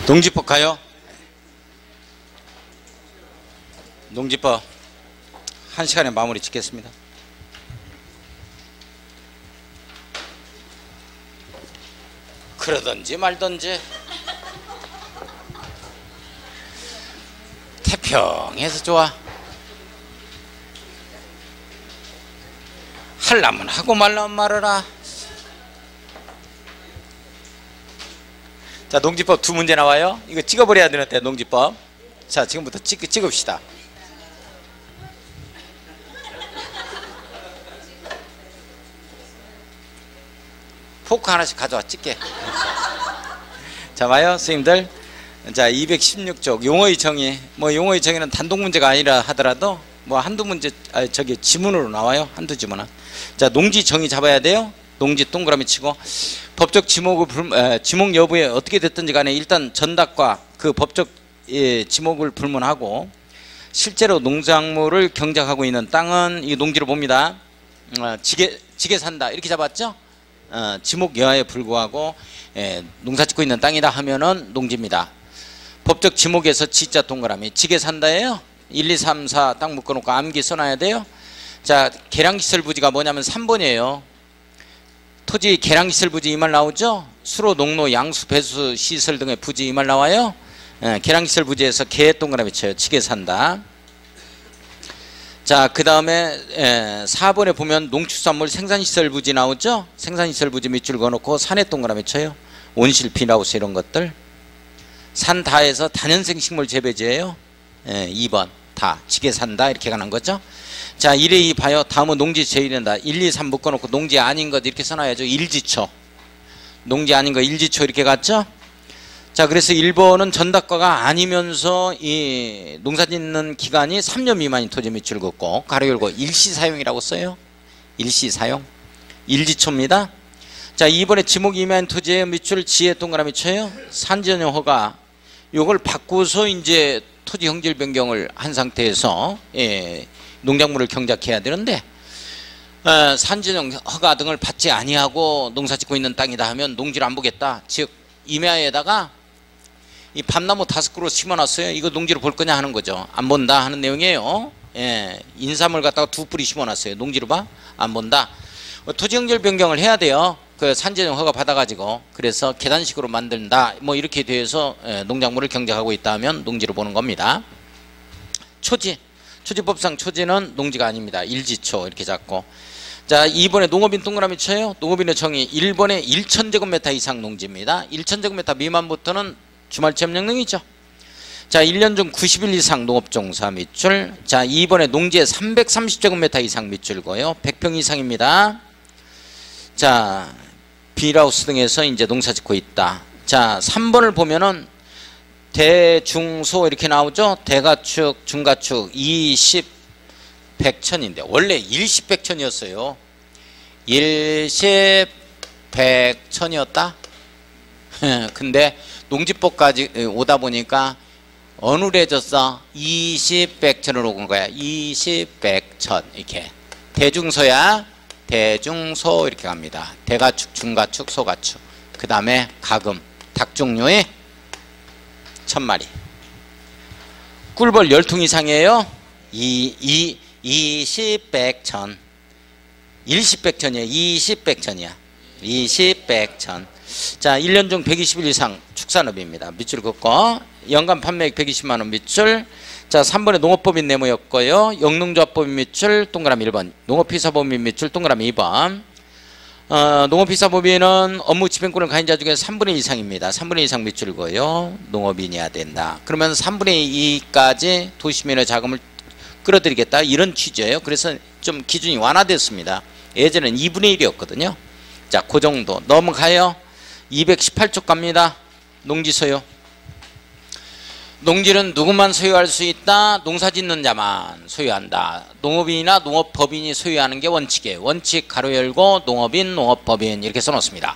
농지법 가요? 농지법 1시간에 마무리 짓겠습니다. 그러든지 말든지 태평해서 좋아. 하려면 하고 말라면 말아라. 자, 농지법 두 문제 나와요. 이거 찍어버려야 되는데, 농지법. 자, 지금부터 찍읍시다. 포크 하나씩 가져와 찍게. 자, 봐요 선생님들. 자, 216쪽 용어의 정의. 뭐 용어의 정의는 단독 문제가 아니라 하더라도 뭐 한두 문제, 저기 지문으로 나와요. 한두 지문은. 자, 농지 정의 잡아야 돼요. 농지 동그라미 치고 법적 지목 여부에 어떻게 됐든지 간에 일단 전답과 그 법적 지목을 불문하고 실제로 농작물을 경작하고 있는 땅은 이 농지로 봅니다. 지게 산다 이렇게 잡았죠. 지목 여하에 불구하고 농사 짓고 있는 땅이다 하면은 농지입니다. 법적 지목에서 지자 동그라미 지게 산다예요. 1, 2, 3, 4 딱 묶어놓고 암기 써놔야 돼요. 자, 계량시설 부지가 뭐냐면 3번이에요. 토지 계량시설 부지 이 말 나오죠. 수로, 농로, 양수, 배수, 시설 등의 부지 이 말 나와요. 계량시설 부지에서 개 동그라미 쳐요. 지게 산다. 자, 그 다음에 4번에 보면 농축산물 생산시설 부지 나오죠. 생산시설 부지 밑줄 그어놓고 산에 동그라미 쳐요. 온실, 비라우스 이런 것들. 산 다에서 다년생 식물 재배지예요. 2번 다 지게 산다 이렇게 가는 거죠. 자, 1에 2 봐요. 다음은 농지 제외된다. 1, 2, 3 묶어놓고 농지 아닌 것 이렇게 써놔야죠. 일지초. 농지 아닌 거 일지초 이렇게 갔죠. 자, 그래서 1번은 전답과가 아니면서 이 농사 짓는 기간이 3년 미만인 토지 밑줄 긋고 가로 열고 일시사용이라고 써요. 일시사용. 일지초입니다. 자, 2번에 지목 이면 토지의 밑줄 지에 동그라미 쳐요. 산지전용 허가. 요걸 바꾸서 이제 토지 형질 변경을 한 상태에서 농작물을 경작해야 되는데 산지전용 허가 등을 받지 아니하고 농사 짓고 있는 땅이다 하면 농지를 안 보겠다. 즉 임야에다가 이 밤나무 5그루 심어놨어요. 이거 농지로 볼 거냐 하는 거죠. 안 본다 하는 내용이에요. 인삼을 갖다가 2뿌리 심어놨어요. 농지로 봐? 안 본다. 토지 형질 변경을 해야 돼요. 그 산지전용 허가 받아가지고. 그래서 계단식으로 만든다 뭐 이렇게 돼서 농작물을 경작하고 있다 하면 농지로 보는 겁니다. 초지법상 초지는 농지가 아닙니다. 일지초 이렇게 잡고. 자, 2번에 농업인 동그라미 쳐요. 농업인의 정의 1번에 1000제곱미터 이상 농지입니다. 1000제곱미터 미만부터는 주말체험령령이죠. 자, 1년 중 90일 이상 농업종사 밑줄. 자, 2번에 농지에 330제곱미터 이상 밑줄 거요. 100평 이상입니다. 자, 비라우스 등에서 이제 농사 짓고 있다. 자, 3번을 보면은 대중소 이렇게 나오죠. 대가축, 중가축 20, 100천인데 원래 일십 100천이었어요. 일십 100천이었다. 근데 농지법까지 오다 보니까 어눌해졌어. 20, 100천으로 온 거야. 20, 100천 이렇게. 대중소야. 대중소 이렇게 갑니다. 대가축, 중가축, 소가축. 그 다음에 가금, 닭 종류의 1000마리. 꿀벌 10통 이상이에요. 20, 100천. 일십 100천이야. 20, 100천이야. 20, 100천. 자, 1년 중 120일 이상 축산업입니다. 밑줄 긋고 연간 판매액 120만원 밑줄. 자, 3번에 농업법인 네모였고요. 영농조합법인 밑줄 동그라미 1번. 농업피사법인 밑줄 동그라미 2번. 농업피사법인은 업무 집행권을 가진 자 중에 3분의 1 이상입니다. 3분의 1 이상 밑줄고요. 농업인이어야 된다. 그러면 3분의 2까지 도시민의 자금을 끌어들이겠다 이런 취지예요. 그래서 좀 기준이 완화됐습니다. 예전엔 2분의 1이었거든요. 자, 그 정도 넘어가요. 218쪽 갑니다. 농지 소유. 농지는 누구만 소유할 수 있다? 농사짓는 자만 소유한다. 농업인이나 농업법인이 소유하는 게 원칙이에요. 원칙 가로 열고 농업인, 농업법인 이렇게 써놓습니다.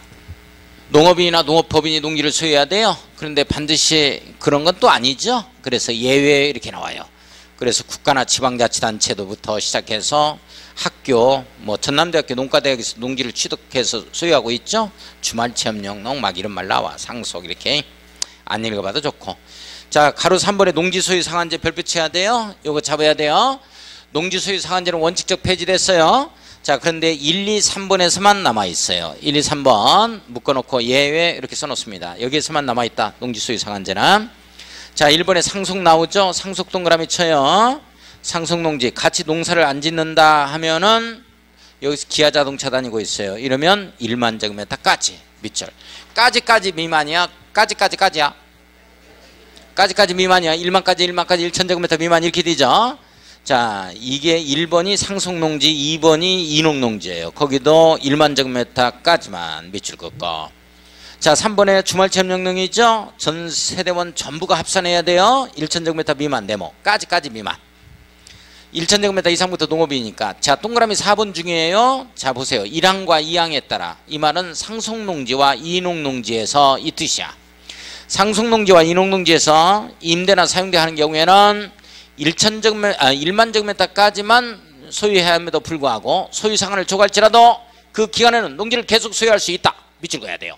농업인이나 농업법인이 농지를 소유해야 돼요. 그런데 반드시 그런 건 또 아니죠. 그래서 예외 이렇게 나와요. 그래서 국가나 지방자치단체도부터 시작해서 학교, 뭐 전남대학교 농가대학에서 농지를 취득해서 소유하고 있죠. 주말체험용농 막 이런 말 나와. 상속 이렇게. 안 읽어봐도 좋고. 자, 가로 3번에 농지 소유 상한제 별표 쳐야 돼요. 요거 잡아야 돼요. 농지 소유 상한제는 원칙적 폐지됐어요. 자, 그런데 1, 2, 3번에서만 남아있어요. 1, 2, 3번 묶어놓고 예외 이렇게 써놓습니다. 여기에서만 남아있다. 농지 소유 상한제는. 자, 1번에 상속 나오죠. 상속 동그라미 쳐요. 상속 농지 같이 농사를 안 짓는다 하면은 여기서 기아자동차 다니고 있어요. 이러면 1만 제곱미터까지 밑줄. 까지까지 미만이야. 까지야. 까지까지 미만이야. 1만까지 1,000제곱미터 미만 이렇게 되죠. 자, 이게 1번이 상속농지, 2번이 이농농지예요. 거기도 1만 제곱미터까지만 밑줄 긋고. 자, 3번에 주말체험명령이죠. 전 세대원 전부가 합산해야 돼요. 1,000제곱미터 미만 네모. 까지까지 미만. 1,000제곱미터 이상부터 농업이니까. 자, 동그라미 4번 중이에요. 자, 보세요. 1항과 2항에 따라 이 말은 상속농지와 이농농지에서 이 뜻이야. 상속농지와 이농농지에서 임대나 사용대 하는 경우에는 1만 제곱미터까지만 소유해야 함에도 불구하고 소유 상한을 초과할지라도 그 기간에는 농지를 계속 소유할 수 있다. 밑줄 그어야 돼요.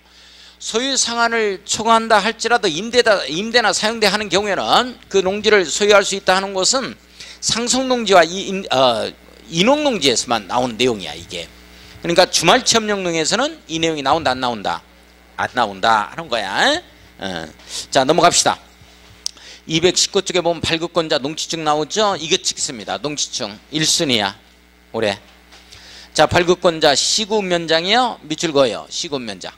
소유 상한을 초과한다 할지라도 임대나 사용대 하는 경우에는 그 농지를 소유할 수 있다 하는 것은 상속농지와 이농농지에서만 나오는 내용이야 이게. 그러니까 주말체험명령에서는 이 내용이 나온다 안 나온다? 안 나온다 하는 거야. 자, 넘어갑시다. 219쪽에 보면 발급권자 농지증 나오죠. 이거 찍습니다. 농지증 1순위야 올해. 자, 발급권자 시군면장이요. 밑줄 그어요. 시군면장.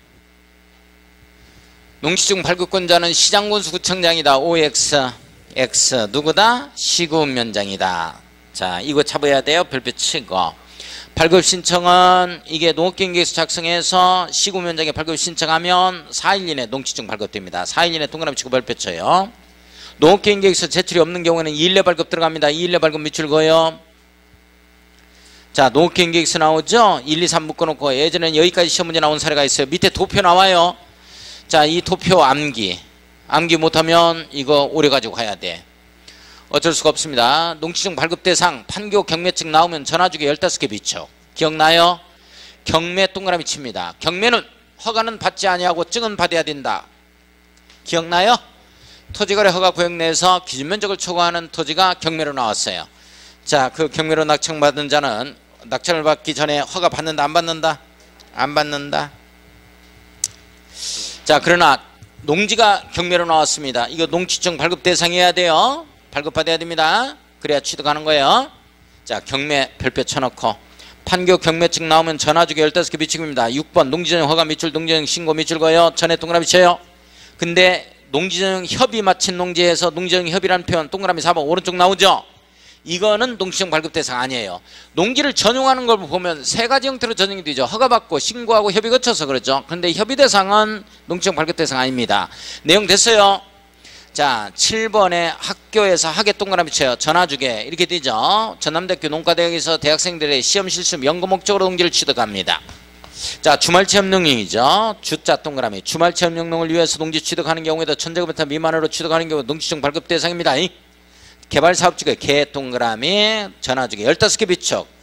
농지증 발급권자는 시장군수구청장이다. OX X 누구다? 시군면장이다. 자, 이거 잡아야 돼요. 별표 치고. 발급신청은 이게 농업경계에서 작성해서 시군면장에 발급신청하면 4일 이내 농지증 발급됩니다. 4일 이내 동그라미 치고 별표 쳐요. 농업계획에서 제출이 없는 경우에는 2일내 발급 들어갑니다. 2일내 발급 밑줄 그어요. 자, 농업계획에서 나오죠. 1, 2, 3 묶어놓고 예전에는 여기까지 시험 문제 나온 사례가 있어요. 밑에 도표 나와요. 자, 이 도표 암기 못하면 이거 오래 가지고 가야 돼. 어쩔 수가 없습니다. 농지증 발급 대상 판교 경매증 나오면 전화주기 15개 비춰. 기억나요? 경매 동그라미 칩니다. 경매는 허가는 받지 아니하고 증은 받아야 된다. 기억나요? 토지거래 허가 구역 내에서 기준면적을 초과하는 토지가 경매로 나왔어요. 자, 그 경매로 낙찰받은 자는 낙찰을 받기 전에 허가 받는다 안 받는다? 안 받는다. 자, 그러나 농지가 경매로 나왔습니다. 이거 농지증 발급 대상해야 돼요. 발급받아야 됩니다. 그래야 취득하는 거예요. 자, 경매 별표 쳐놓고 판교 경매증 나오면 전화주기 15개 비축입니다. 6번 농지전용 허가 밑줄 농지전용 신고 밑줄 거요. 전에 동그라미 쳐요. 근데 농지전용 협의 마친 농지에서 농지전용 협의라는 표현 동그라미 4번 오른쪽 나오죠. 이거는 농지증 발급 대상 아니에요. 농지를 전용하는 걸 보면 세 가지 형태로 전용이 되죠. 허가받고 신고하고 협의 거쳐서 그렇죠. 그런데 협의 대상은 농지증 발급 대상 아닙니다. 내용 됐어요. 자, 7번에 학교에서 학예 동그라미 쳐요. 전화주게 이렇게 되죠. 전남대학교 농과대학에서 대학생들의 시험 실습 연구 목적으로 농지를 취득합니다. 자, 주말체험명령이죠. 주자 동그라미. 주말체험명령을 위해서 농지 취득하는 경우에도 1000제곱미터 미만으로 취득하는 경우 농지증 발급 대상입니다. 개발사업주게 개 동그라미 전화주기 15개 비축.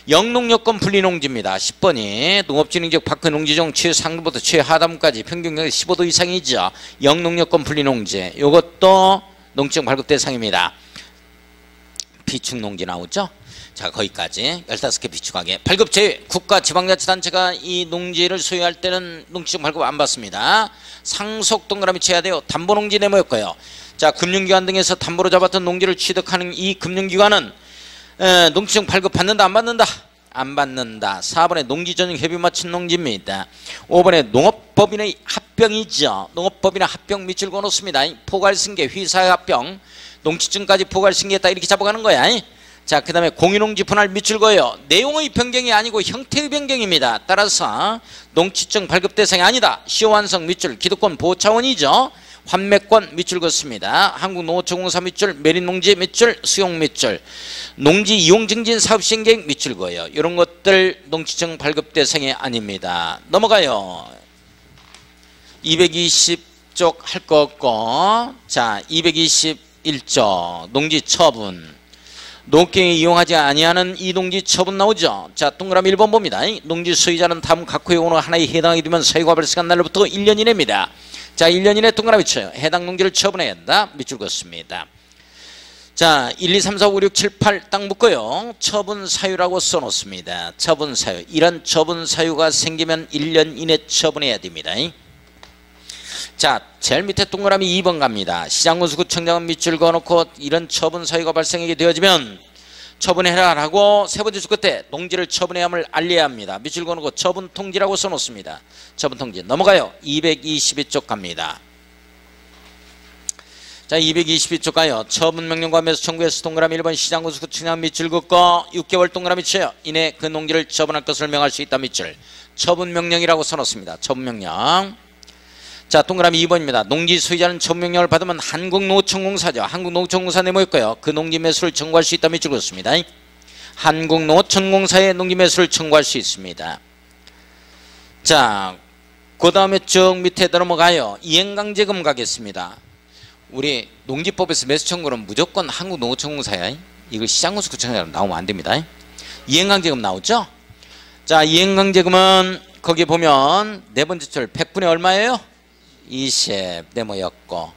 영농여건 분리농지입니다. 10번이 농업진흥지역 파크 농지종 최상부부터 최하단부까지 평균경이 15도 이상이죠. 영농여건 분리농지. 이것도 농지증 발급 대상입니다. 비축농지 나오죠. 자, 거기까지 15개 비축하게. 발급 제외. 국가 지방자치단체가 이 농지를 소유할 때는 농지증 발급 안 받습니다. 상속 동그라미 쳐야 돼요. 담보농지 네모였고요. 자, 금융기관 등에서 담보로 잡았던 농지를 취득하는 이 금융기관은 농지증 발급 받는다 안 받는다? 안 받는다. 4번에 농지전용 협의 마친 농지입니다. 5번에 농업법인의 합병이죠. 농업법인의 합병 밑줄 그어놓습니다. 포괄승계 휘사의 합병 농지증까지 포괄승계했다 이렇게 잡아가는 거야. 자, 그 다음에 공유농지 분할 밑줄 그어요. 내용의 변경이 아니고 형태의 변경입니다. 따라서 농지증 발급 대상이 아니다. 시효완성 밑줄 기득권 보호 차원이죠. 환매권 밑줄 긋습니다. 한국농어초공사 밑줄, 메린농지 밑줄, 수용 밑줄, 농지 이용증진 사업시행계획 밑줄 그어요. 이런 것들 농지증 발급 대상이 아닙니다. 넘어가요. 220쪽 할 거 없고, 자, 221쪽 농지 처분. 농업경에 이용하지 아니하는 이 농지 처분 나오죠. 자, 동그라미 1번 봅니다. 농지 소유자는 다음 각 구역으로 하나에 해당하게 되면 사유가 발생한 날로부터 1년 이내입니다. 자, 1년 이내 동그라미 쳐요. 해당 농지를 처분해야 한다. 밑줄 긋습니다. 자, 1, 2, 3, 4, 5, 6, 7, 8 딱 묶어요. 처분 사유라고 써놓습니다. 처분 사유. 이런 처분 사유가 생기면 1년 이내 처분해야 됩니다. 자, 제일 밑에 동그라미 2번 갑니다. 시장군수구청장은 밑줄 그어놓고 이런 처분 사유가 발생하게 되어지면 처분해라라고 세 번째 줄 끝에 농지를 처분해야 함을 알려야 합니다. 밑줄 그어놓고 처분 통지라고 써놓습니다. 처분 통지 넘어가요. 222쪽 갑니다. 자, 222쪽 가요. 처분명령과 매수 청구에서 동그라미 1번 시장군수구청장 밑줄 긋고 6개월 동그라미 쳐요. 이내 그 농지를 처분할 것을 명할 수 있다. 밑줄. 처분명령이라고 써놓습니다. 처분명령. 자, 동그라미 2번입니다. 농지 소유자는 처분명령을 받으면 한국농어촌공사죠. 한국농어촌공사 내모였고요. 그 농지 매수를 청구할 수 있다. 밑줄 긋습니다. 한국농어촌공사의 농지 매수를 청구할 수 있습니다. 자, 그 다음에 쭉 밑에 넘어가요. 이행강제금 가겠습니다. 우리 농지법에서 매수 청구는 무조건 한국농어촌공사야. 이거 시장군수구청장으로 나오면 안 됩니다. 이행강제금 나오죠? 자, 이행강제금은 거기 보면 네 번째 줄 100분의 얼마예요? 20 네모였고.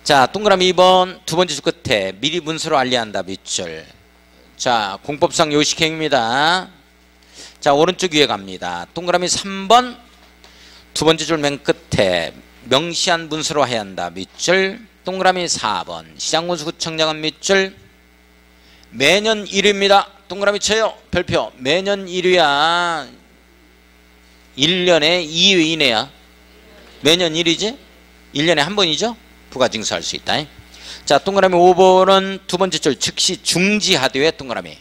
자, 동그라미 2번 두 번째 줄 끝에 미리 문서로 알려야 한다. 밑줄. 자, 공법상 요식행위입니다. 자, 오른쪽 위에 갑니다. 동그라미 3번 두 번째 줄 맨 끝에 명시한 문서로 해야 한다. 밑줄. 동그라미 4번 시장군수구청장은 밑줄. 매년 1위입니다. 동그라미 쳐요. 별표. 매년 1위야. 1년에 2회 이내야. 매년 1위지? 1년에 한 번이죠? 부가징수할 수 있다. 자, 동그라미 5번은 두 번째 줄 즉시 중지하되어. 동그라미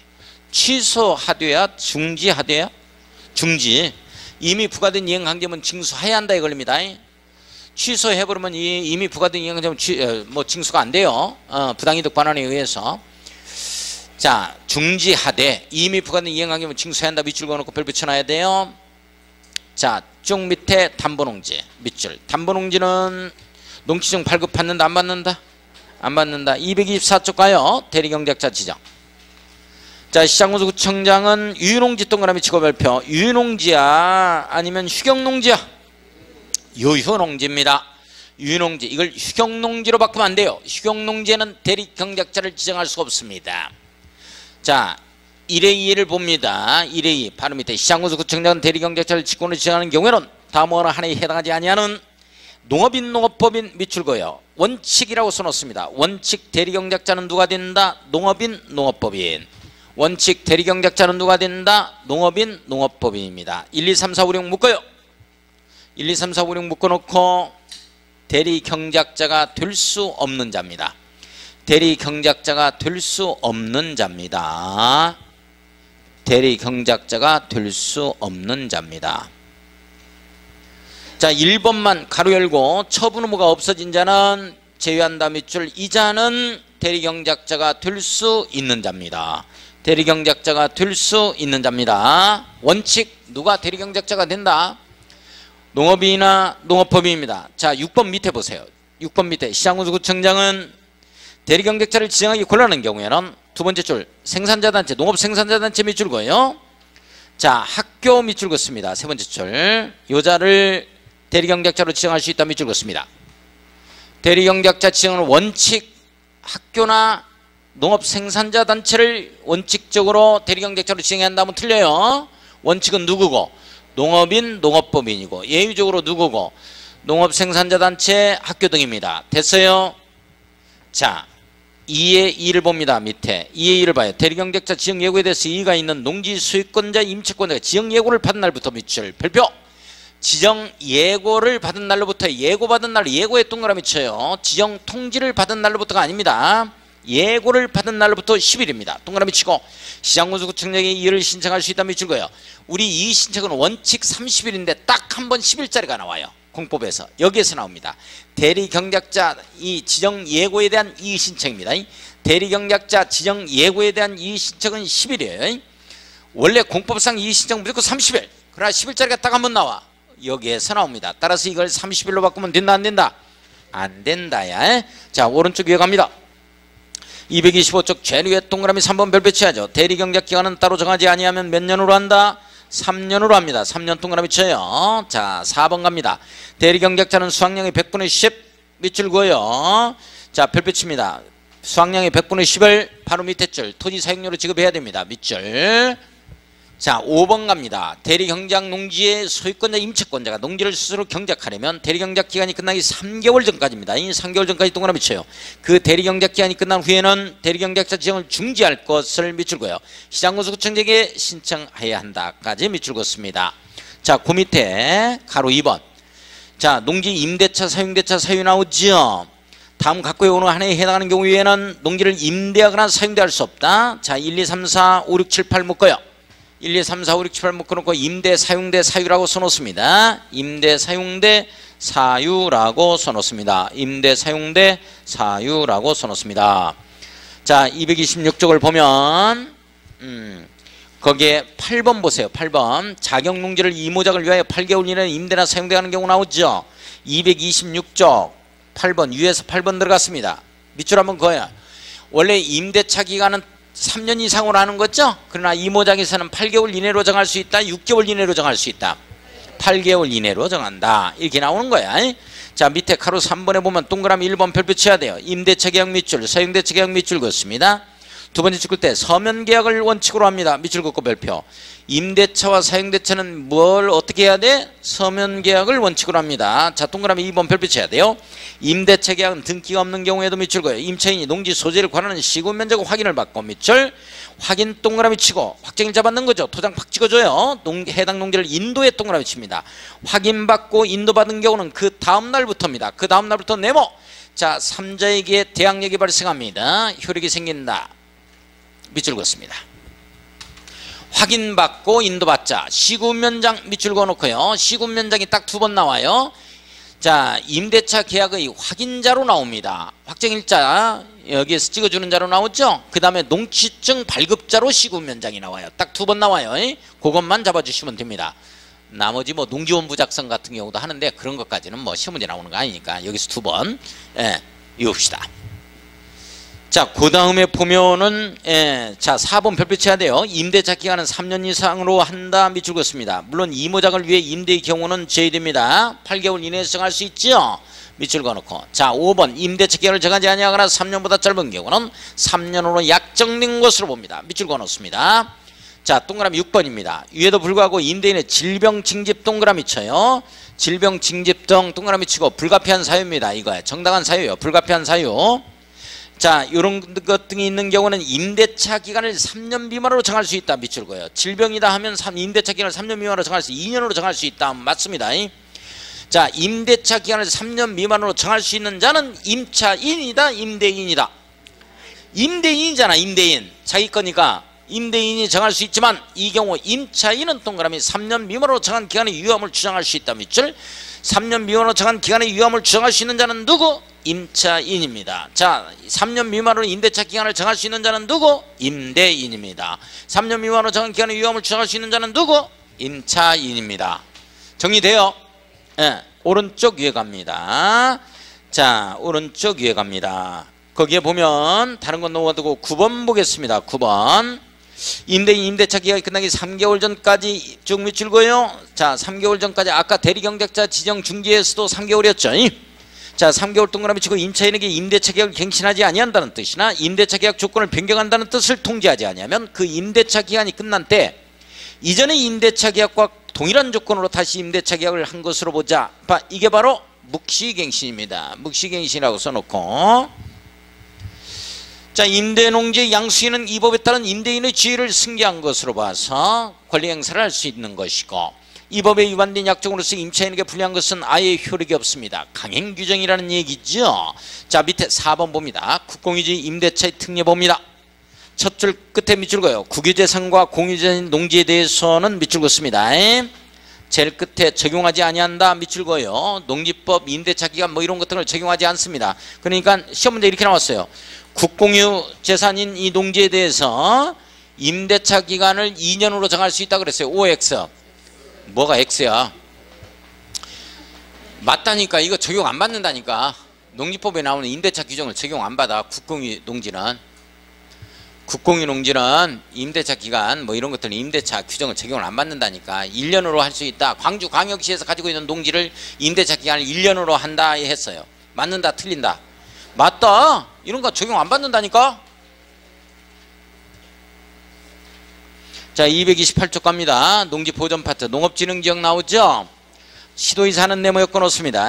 취소하되어야 중지하되어야? 중지. 이미 부과된 이행강제면 징수해야 한다 이걸입니다. 취소해버리면 이미 부과된 이행강제면 뭐 징수가 안 돼요. 부당이득 반환에 의해서. 자, 중지하되 이미 부과된 이행강제면 징수해야 한다. 밑줄 그어놓고 별 붙여놔야 돼요. 자, 쭉 밑에 담보농지 밑줄. 담보농지는 농지증 발급 받는다 안 받는다? 안 받는다. 224쪽 가요. 대리경작자 지정. 자, 시장군수구청장은 유휴농지 동그라미 치고 별표. 유휴농지야 아니면 휴경농지야? 유휴농지입니다. 유휴농지. 이걸 휴경농지로 바꾸면 안 돼요. 휴경농지에는 대리경작자를 지정할 수가 없습니다. 자, 1의 2를 봅니다. 1의 2 바로 밑에 시장군수구청장은 대리경작자를 직권으로 지정하는 경우에는 다음 어느 하나에 해당하지 아니하는 농업인 농업법인 밑줄 그어요. 원칙이라고 써놓습니다. 원칙 대리경작자는 누가 된다? 농업인 농업법인. 원칙 대리경작자는 누가 된다? 농업인 농업법인입니다. 1, 2, 3, 4, 5, 6 묶어요. 1, 2, 3, 4, 5, 6 묶어놓고 대리경작자가 될 수 없는 자입니다. 대리경작자가 될 수 없는 자입니다. 대리경작자가 될 수 없는 자입니다. 자, 1번만 가로 열고 처분 의무가 없어진 자는 제외한다. 밑줄. 이 자는 대리경작자가 될 수 있는 자입니다. 대리경작자가 될 수 있는 자입니다. 원칙 누가 대리경작자가 된다? 농업인이나 농업법인입니다. 자, 6번 밑에 보세요. 6번 밑에 시장군수구청장은 대리경작자를 지정하기 곤란한 경우에는 두 번째 줄 생산자단체 농업생산자단체 밑줄 그어요. 자, 학교 밑줄 긋습니다. 세 번째 줄 요자를 대리경작자로 지정할 수 있다. 밑줄 긋습니다. 대리경작자 지정은 원칙 학교나 농업생산자단체를 원칙적으로 대리경작자로 지정해야 한다면 틀려요. 원칙은 누구고? 농업인 농업법인이고 예외적으로 누구고? 농업생산자단체 학교 등입니다. 됐어요? 자, 2의 2를 봅니다. 밑에 2의 2를 봐요. 대리경작자 지정예고에 대해서 이의가 있는 농지수익권자 임차권자가 지정예고를 받은 날부터 밑줄 별표. 지정예고를 받은 날로부터 예고받은 날 예고에 동그라미 쳐요. 지정통지를 받은 날로부터가 아닙니다. 예고를 받은 날로부터 10일입니다. 동그라미 치고 시장군수구청장이 이의를 신청할 수 있다. 밑줄 그어요. 우리 이의 신청은 원칙 30일인데 딱 한 번 10일짜리가 나와요. 공법에서 여기에서 나옵니다. 대리경작자 이 지정 예고에 대한 이의 신청입니다. 대리경작자 지정 예고에 대한 이의 신청은 10일이에요. 원래 공법상 이의 신청 무조건 30일. 그러나 10일짜리가 딱 한 번 나와. 여기에서 나옵니다. 따라서 이걸 30일로 바꾸면 된다 안 된다? 안 된다야. 자, 오른쪽 위에 갑니다. 225쪽 제일 위에 동그라미 3번 별표 쳐야죠. 대리경작 기간은 따로 정하지 아니하면 몇 년으로 한다? 3년으로 합니다. 3년 동그라미 쳐요. 자, 4번 갑니다. 대리경작자는 수확량의 100분의 10 밑줄 그어요. 자, 별표 칩니다. 수확량의 100분의 10을 바로 밑에 줄 토지 사용료로 지급해야 됩니다. 밑줄. 자, 5번 갑니다. 대리경작 농지의 소유권자 임차권자가 농지를 스스로 경작하려면 대리경작 기간이 끝나기 3개월 전까지입니다. 이 3개월 전까지 동그라미 쳐요. 그 대리경작 기간이 끝난 후에는 대리경작자 지정을 중지할 것을 밑줄 그어요. 시장군수구청장에게 신청해야 한다까지 밑줄 그었습니다. 자, 그 밑에 가로 2번. 자, 농지 임대차 사용대차 사유 나오죠. 다음 각구의 어느 하나에 해당하는 경우에는 농지를 임대하거나 사용대할 수 없다. 자, 1, 2, 3, 4, 5, 6, 7, 8 묶어요. 1, 2, 3, 4, 5, 6, 7, 8 묶어놓고 임대, 사용대, 사유라고 써놓습니다. 임대, 사용대, 사유라고 써놓습니다. 임대, 사용대, 사유라고 써놓습니다. 자, 226쪽을 보면 거기에 8번 보세요. 8번. 자격농지를 이모작을 위하여 8개월 이내에 임대나 사용되는 경우 나오죠. 226쪽 8번 위에서 8번 들어갔습니다. 밑줄 한번 그어요. 원래 임대차 기간은 3년 이상으로 하는 거죠. 그러나 이모작에서는 8개월 이내로 정할 수 있다. 6개월 이내로 정할 수 있다. 8개월 이내로 정한다. 이렇게 나오는 거야. 자, 밑에 가로 3번에 보면 동그라미 1번 별표 쳐야 돼요. 임대차 계약 밑줄, 사용대차 계약 밑줄 그었습니다. 두 번째 줄 때 서면 계약을 원칙으로 합니다. 밑줄 긋고 별표. 임대차와 사용대차는 뭘 어떻게 해야 돼? 서면 계약을 원칙으로 합니다. 자, 동그라미 2번 별표 쳐야 돼요. 임대차 계약은 등기가 없는 경우에도 밑줄 그어요. 임차인이 농지 소재를 관하는 시군 면적 확인을 받고 밑줄 확인 동그라미 치고 확정일자 받는 거죠. 도장 팍 찍어줘요. 해당 농지를 인도에 동그라미 칩니다. 확인받고 인도받은 경우는 그 다음 날부터입니다. 그 다음 날부터 네모. 자, 3자에게 대항력이 발생합니다. 효력이 생긴다. 밑줄 그었습니다. 확인받고 인도받자. 시군면장 밑줄 그어놓고요. 시군면장이 딱 2번 나와요. 자, 임대차 계약의 확인자로 나옵니다. 확정일자 여기에서 찍어주는 자로 나오죠. 그 다음에 농취증 발급자로 시군면장이 나와요. 딱 2번 나와요. 그것만 잡아주시면 됩니다. 나머지 뭐 농지원부 작성 같은 경우도 하는데 그런 것까지는 뭐 시험 문제 나오는 거 아니니까 여기서 2번 외웁시다. 자, 그 다음에 보면은 자, 4번 별표 쳐야 돼요. 임대차 기간은 3년 이상으로 한다 밑줄 그었습니다. 물론 이모작을 위해 임대의 경우는 제외됩니다. 8개월 이내에 정할 수 있죠. 밑줄 그어놓고. 자, 5번 임대차 기간을 정하지 아니하거나 3년보다 짧은 경우는 3년으로 약정된 것으로 봅니다. 밑줄 그어놓습니다. 자, 동그라미 6번입니다. 위에도 불구하고 임대인의 질병 징집 동그라미 쳐요. 질병 징집 등 동그라미 치고 불가피한 사유입니다. 이거예요. 정당한 사유예요. 불가피한 사유. 자, 이런 것 등이 있는 경우는 임대차 기간을 3년 미만으로 정할 수 있다. 밑줄 그어요. 질병이다 하면 임대차 기간을 3년 미만으로 정할 수 2년으로 정할 수 있다. 맞습니다. 자, 임대차 기간을 3년 미만으로 정할 수 있는 자는 임차인이다. 임대인이다. 임대인이잖아. 임대인. 자기 거니까 임대인이 정할 수 있지만 이 경우 임차인은 동그라미 3년 미만으로 정한 기간의 유효함을 주장할 수 있다. 밑줄. 3년 미만으로 정한 기간의 유효함을 주장할 수 있는 자는 누구? 임차인입니다. 자, 3년 미만으로 임대차 기간을 정할 수 있는 자는 누구? 임대인입니다. 3년 미만으로 정한 기간의 유효함을 주장할 수 있는 자는 누구? 임차인입니다. 정리돼요? 오른쪽 위에 갑니다. 자, 오른쪽 위에 갑니다. 거기에 보면 다른 건 놓아두고 9번 보겠습니다. 9번. 임대인 임대차 기간이 끝나기 3개월 전까지 쭉 밑줄 그어요. 자, 3개월 전까지 아까 대리경작자 지정 중지에서도 3개월이었죠. 자, 3개월 동그라미 치고 임차인에게 임대차 계약을 갱신하지 아니한다는 뜻이나 임대차 계약 조건을 변경한다는 뜻을 통지하지 아니하면 그 임대차 기간이 끝난 때 이전의 임대차 계약과 동일한 조건으로 다시 임대차 계약을 한 것으로 보자. 이게 바로 묵시갱신입니다. 묵시갱신이라고 써놓고, 자, 임대농지의 양수인은 이 법에 따른 임대인의 지위를 승계한 것으로 봐서 권리 행사를 할 수 있는 것이고, 이 법에 위반된 약정으로서 임차인에게 불리한 것은 아예 효력이 없습니다. 강행 규정이라는 얘기죠. 자, 밑에 4번 봅니다. 국공유지 임대차의 특례 봅니다. 첫 줄 끝에 밑줄 그어요. 국유재산과 공유재산 농지에 대해서는 밑줄 긋습니다. 제일 끝에 적용하지 아니한다 밑줄 그어요. 농지법, 임대차 기간 뭐 이런 것들을 적용하지 않습니다. 그러니까 시험 문제 이렇게 나왔어요. 국공유 재산인 이 농지에 대해서 임대차 기간을 2년으로 정할 수 있다 그랬어요. OX. 뭐가 X야? 맞다니까. 이거 적용 안 받는다니까. 농지법에 나오는 임대차 규정을 적용 안 받아. 국공유 농지는. 국공유 농지는 임대차 기간 뭐 이런 것들은 임대차 규정을 적용을 안 받는다니까. 1년으로 할 수 있다. 광주광역시에서 가지고 있는 농지를 임대차 기간을 1년으로 한다 했어요. 맞는다 틀린다? 맞다. 이런 거 적용 안 받는다니까. 자, 228쪽 갑니다. 농지보전 파트 농업진흥지역 나오죠. 시도의사는 네모 엮어놓습니다.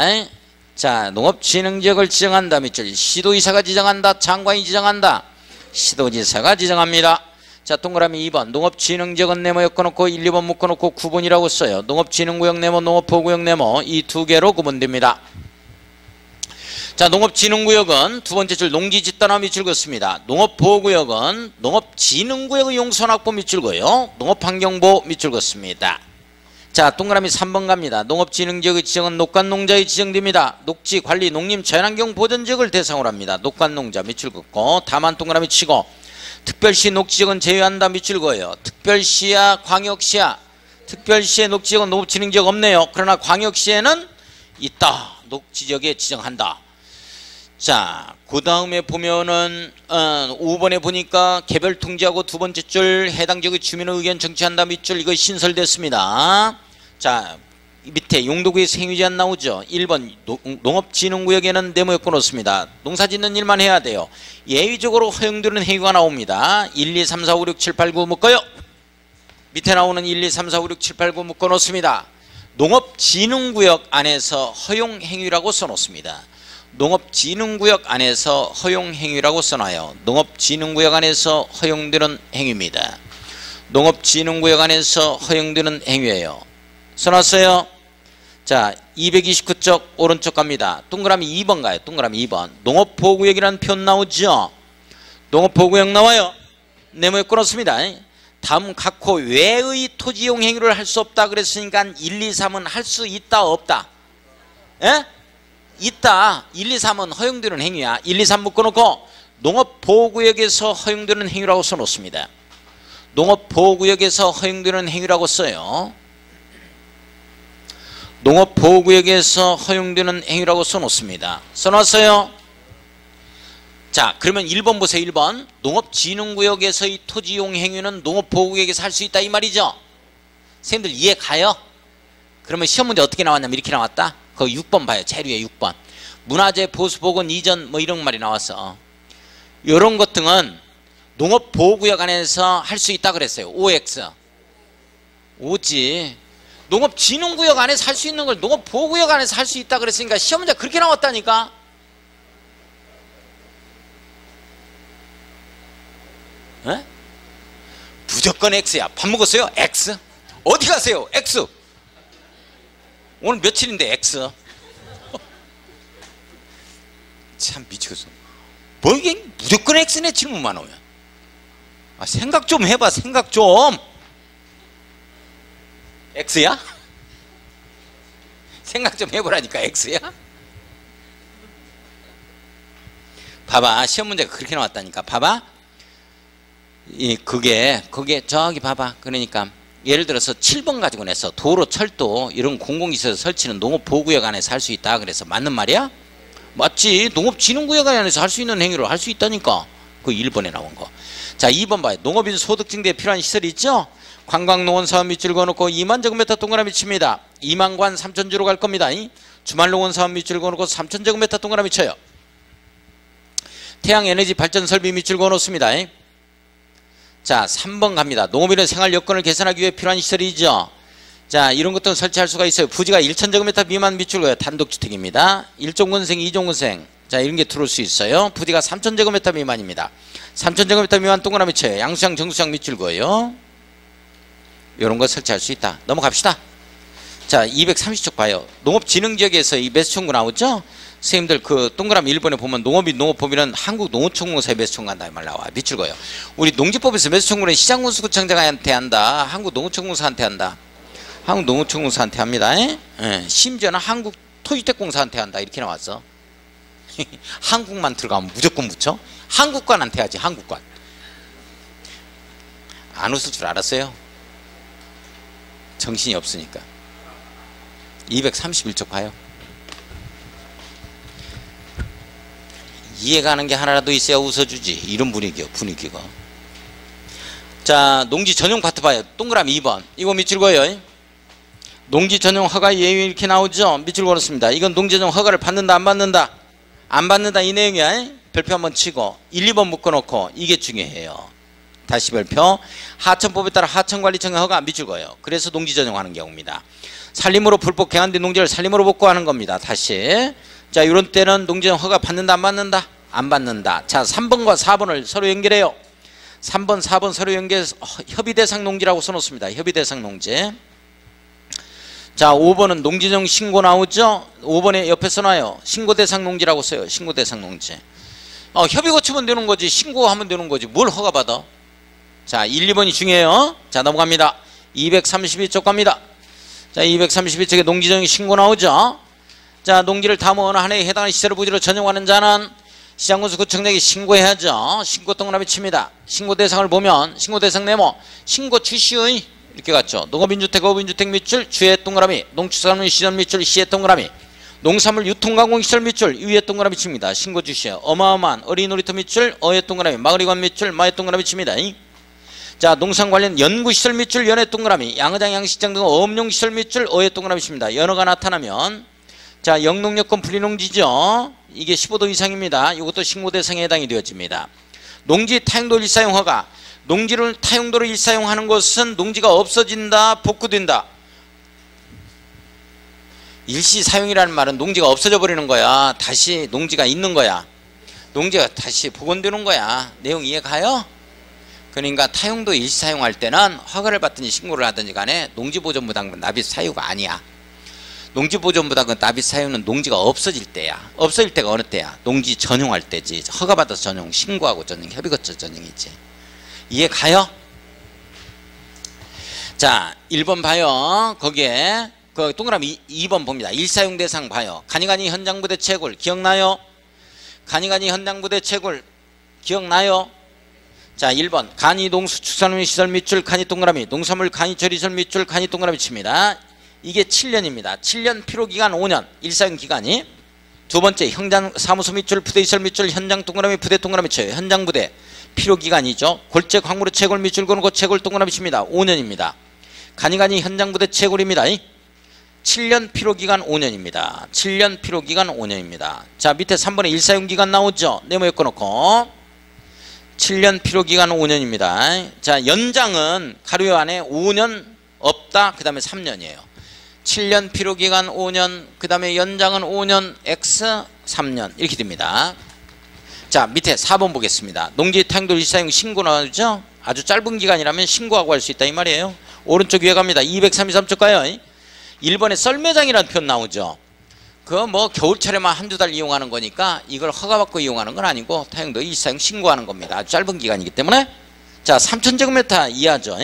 자, 농업진흥지역을 지정한다 밑줄. 시도의사가 지정한다. 장관이 지정한다. 시도지사가 지정합니다. 자, 동그라미 2번 농업진흥지역은 네모 엮어놓고 1, 2번 묶어놓고 9번이라고 써요. 농업진흥구역 네모, 농업보호구역 네모 이 두 개로 구분됩니다. 자, 농업진흥구역은 두 번째 줄 농지짓단화 밑줄 긋습니다. 농업보호구역은 농업진흥구역의 용선확보 밑줄 그어요. 농업환경보호 밑줄 긋습니다. 자, 동그라미 3번 갑니다. 농업진흥지역의 지정은 녹간농자에 지정됩니다. 녹지관리 농림자연환경 보전지역을 대상으로 합니다. 녹간농자 밑줄 긋고 다만 동그라미 치고 특별시 녹지지역은 제외한다 밑줄 그어요. 특별시야 광역시야. 특별시의 녹지지역은 농업진흥지역 없네요. 그러나 광역시에는 있다. 녹지지역에 지정한다. 자, 그 다음에 보면은 5번에 보니까 개별 통지하고 두 번째 줄 해당 지역의 주민의 의견 정치한다 밑줄 이거 신설됐습니다. 자, 밑에 용도구에서 행위제한 나오죠. 1번 농업진흥구역에는 네모 엮어놓습니다. 농사짓는 일만 해야 돼요. 예외적으로 허용되는 행위가 나옵니다. 1, 2, 3, 4, 5, 6, 7, 8, 9 묶어요. 밑에 나오는 1, 2, 3, 4, 5, 6, 7, 8, 9 묶어놓습니다. 농업진흥구역 안에서 허용행위라고 써놓습니다. 농업진흥구역 안에서 허용행위라고 써놔요. 농업진흥구역 안에서 허용되는 행위입니다. 농업진흥구역 안에서 허용되는 행위예요. 써놨어요. 자, 229쪽 오른쪽 갑니다. 동그라미 2번 가요. 동그라미 2번 농업보호구역이라는 표현 나오죠. 농업보호구역 나와요. 네모 엮어놓습니다. 다음 각호 외의 토지이용 행위를 할 수 없다 그랬으니까 1, 2, 3은 할 수 있다 없다? 예? 있다. 1, 2, 3은 허용되는 행위야. 1, 2, 3 묶어놓고 농업보호구역에서 허용되는 행위라고 써놓습니다. 농업보호구역에서 허용되는 행위라고 써요. 농업보호구역에서 허용되는 행위라고 써놓습니다. 써놨어요. 자, 그러면 1번 보세요. 1번 농업진흥구역에서의 토지이용 행위는 농업보호구역에서 할 수 있다 이 말이죠. 선생님들 이해 가요? 그러면 시험 문제 어떻게 나왔냐면 이렇게 나왔다. 그 6번 봐요. 제일 위에 6번 문화재 보수복원 이전 뭐 이런 말이 나왔어. 이런 것 등은 농업보호구역 안에서 할 수 있다 그랬어요. OX 오지. 농업진흥구역 안에서 할 수 있는 걸 농업보호구역 안에서 할 수 있다 그랬으니까 시험 문제 그렇게 나왔다니까. 에? 무조건 X야. 밥 먹었어요? X. 어디 가세요? X. 오늘 며칠인데 X. 참 미치겠어. 뭐 이게 무조건 X네 질문만 오면. 아, 생각 좀 해봐. 생각 좀. X야? 생각 좀 해보라니까. X야? 봐봐. 시험 문제가 그렇게 나왔다니까. 봐봐. 그게 저기 봐봐. 그러니까 예를 들어서 7번 가지고 냈어. 도로, 철도 이런 공공시설 설치는 농업보호구역 안에서 할 수 있다. 그래서 맞는 말이야? 맞지. 농업진흥구역 안에서 할 수 있는 행위를 할 수 있다니까. 그 1번에 나온 거. 자, 2번 봐요. 농업인 소득 증대에 필요한 시설이 있죠. 관광농원사업 밑줄 그어놓고 2만 제곱미터 동그라미 칩니다. 2만관 3천주로 갈 겁니다. 주말농원사업 밑줄 그어놓고 3천 제곱미터 동그라미 쳐요. 태양에너지 발전 설비 밑줄 그어놓습니다. 자, 3번 갑니다. 농업인의 생활 여건을 개선하기 위해 필요한 시설이죠. 자, 이런 것들은 설치할 수가 있어요. 부지가 1,000제곱미터 미만 밑줄 그어요. 단독주택입니다. 1종근생, 2종근생. 자, 이런 게 들어올 수 있어요. 부지가 3,000제곱미터 미만입니다. 3,000제곱미터 미만 동그라미 쳐요. 양수장, 정수장 밑줄 그어요. 이런 거 설치할 수 있다. 넘어갑시다. 자, 230쪽 봐요. 농업진흥지역에서 이 매수청구 나오죠? 선생님들 그 동그라미 1번에 보면 농업인 농업법인은 한국농어총공사에 매수청구 한다 이 말 나와. 밑줄 그어요. 우리 농지법에서 매수청구는 시장군수구청장한테 한다. 한국농어총공사한테 한다. 한국농어총공사한테 합니다. 심지어는 한국토주택공사한테 한다. 이렇게 나왔어. 한국만 들어가면 무조건 붙여. 한국관한테 하지. 한국관. 안 웃을 줄 알았어요. 정신이 없으니까. 231쪽 봐요. 이해가는 게 하나라도 있어야 웃어주지. 이런 분위기가. 자, 농지 전용 파트 봐요. 동그라미 2번. 이거 밑줄 그어요. 농지 전용 허가 예외 이렇게 나오죠. 밑줄 그었습니다. 이건 농지 전용 허가를 받는다 안 받는다? 안 받는다 이 내용이야. 별표 한번 치고 1, 2번 묶어놓고 이게 중요해요. 다시 별표. 하천법에 따라 하천관리청의 허가 밑줄 그어요. 그래서 농지 전용하는 경우입니다. 산림으로 불법 개간된 농지를 산림으로 복구하는 겁니다. 다시. 자, 이런 때는 농지 전용 허가 받는다 안 받는다? 안 받는다. 자, 3번과 4번을 서로 연결해요. 3번 4번 서로 연결해서 협의대상 농지라고 써놓습니다. 협의대상 농지. 자, 5번은 농지정 신고 나오죠. 5번에 옆에 써놔요. 신고대상 농지라고 써요. 신고대상 농지. 협의 거치면 되는 거지. 신고하면 되는 거지. 뭘 허가받아? 자, 1, 2번이 중요해요. 자, 넘어갑니다. 232쪽 갑니다. 자, 232쪽에 농지정이 신고 나오죠. 자, 농지를 다음 어느 한 해에 해당하는 시설을 부지로 전용하는 자는 시장군수 구청장에게 신고해야죠. 신고 동그라미 칩니다. 신고 대상을 보면 신고 대상 네모 신고 주시의 이렇게 갔죠. 농업인주택 어업인주택 밑줄 주의 동그라미 농축산물 시설 밑줄 시의 동그라미 농산물 유통가공시설 밑줄 위의 동그라미 칩니다. 신고 주시의 어마어마한 어린이 놀이터 밑줄 어의 동그라미 마을이관 밑줄 마의 동그라미 칩니다. 자, 농산 관련 연구시설 밑줄 연의 동그라미 양어장 양식장 등 어업용시설 밑줄 어의 동그라미 칩니다. 연어가 나타나면 자, 영농여권 분리농지죠. 이게 15도 이상입니다. 이것도 신고 대상에 해당이 되어집니다. 농지 타용도 일사용 허가. 농지를 타용도로 일사용하는 것은 농지가 없어진다, 복구된다. 일시사용이라는 말은 농지가 없어져 버리는 거야. 다시 농지가 있는 거야. 농지가 다시 복원되는 거야. 내용 이해가요? 그러니까 타용도 일시사용할 때는 허가를 받든지 신고를 하든지 간에 농지보존부담금 납입 사유가 아니야. 농지보존부담금 납입 사유는 농지가 없어질 때야. 없어질 때가 어느 때야? 농지 전용할 때지. 허가받아서 전용, 신고하고 전용, 협의거쳐 전용이지. 이해 가요? 자, 1번 봐요. 거기에 그 동그라미 2번 봅니다. 일사용 대상 봐요. 가니가니 현장부대 채굴 기억나요? 가니가니 현장부대 채굴 기억나요? 자, 1번 간이 농수축산물 시설 밑줄 간이 동그라미 농산물 간이 처리시설 밑줄 간이 동그라미 칩니다. 이게 7년입니다. 7년 피로기간 5년 일사용 기간이. 두 번째 현장 사무소 밑줄 부대시설 밑줄 현장 동그라미 부대 동그라미 쳐요. 현장 부대 피로기간이죠. 골재 광물의 채굴 밑줄 그는 거 채굴 동그라미 칩니다. 5년입니다. 가니가니 현장 부대 채굴입니다. 7년 피로기간 5년입니다. 7년 피로기간 5년입니다. 자, 밑에 3번에 일사용 기간 나오죠. 네모에 꺼놓고 7년 피로기간 5년입니다. 자, 연장은 가로 안에 5년 없다. 그 다음에 3년이에요. 7년 피로기간 5년 그 다음에 연장은 5년 X 3년 이렇게 됩니다. 자, 밑에 4번 보겠습니다. 농지 타용도 일사용 신고 나오죠. 아주 짧은 기간이라면 신고하고 할 수 있다 이 말이에요. 오른쪽 위에 갑니다. 233쪽 가요. 1번에 썰매장이라는 표현 나오죠. 그거 뭐 겨울철에만 한두 달 이용하는 거니까 이걸 허가받고 이용하는 건 아니고 타용도 일사용 신고하는 겁니다. 아주 짧은 기간이기 때문에. 자, 3000제곱미터 이하죠.